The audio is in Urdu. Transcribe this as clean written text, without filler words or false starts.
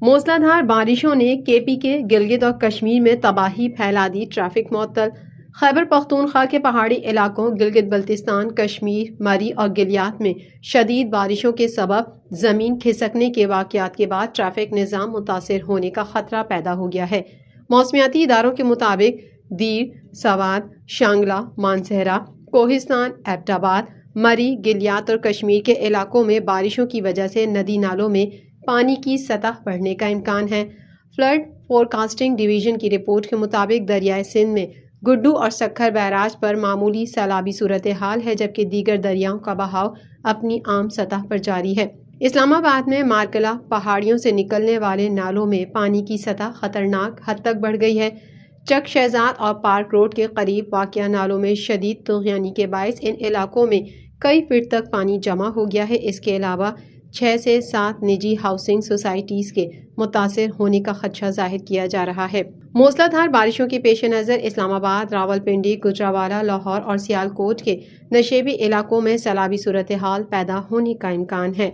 موسلادھار بارشوں نے کے پی کے گلگت اور کشمیر میں تباہی پھیلا دی، ٹریفک معطل۔ خیبر پختونخوا کے پہاڑی علاقوں گلگت بلتستان، کشمیر، مری اور گلیات میں شدید بارشوں کے سبب زمین کھسکنے کے واقعات کے بعد ٹریفک نظام متاثر ہونے کا خطرہ پیدا ہو گیا ہے۔ موسمیاتی اداروں کے مطابق دیر، سوات، شانگلہ، مانسہرہ، کوہستان، ایبٹ آباد، مری، گلیات اور کشمیر کے علاقوں میں بارشوں کی وجہ سے ندی نالوں میں پانی کی سطح بڑھنے کا امکان ہے۔ فلڈ فورکاسٹنگ ڈویژن کی رپورٹ کے مطابق دریائے سندھ میں گڈو اور سکھر بیراج پر معمولی سیلابی صورتحال ہے، جبکہ دیگر دریاؤں کا بہاؤ اپنی عام سطح پر جاری ہے۔ اسلام آباد میں مارکلہ پہاڑیوں سے نکلنے والے نالوں میں پانی کی سطح خطرناک حد تک بڑھ گئی ہے۔ چک شہزاد اور پارک روڈ کے قریب واقع نالوں میں شدید طغیانی کے باعث ان علاقوں میں کئی فٹ تک پانی جمع ہو گیا ہے۔ اس کے علاوہ 6 سے 7 نجی ہاؤسنگ سوسائٹیز کے متاثر ہونے کا خدشہ ظاہر کیا جا رہا ہے۔ موسلادھار بارشوں کے پیش نظر اسلام آباد، راولپنڈی، گجرانوالہ، لاہور اور سیالکوٹ کے نشیبی علاقوں میں سیلابی صورتحال پیدا ہونے کا امکان ہے۔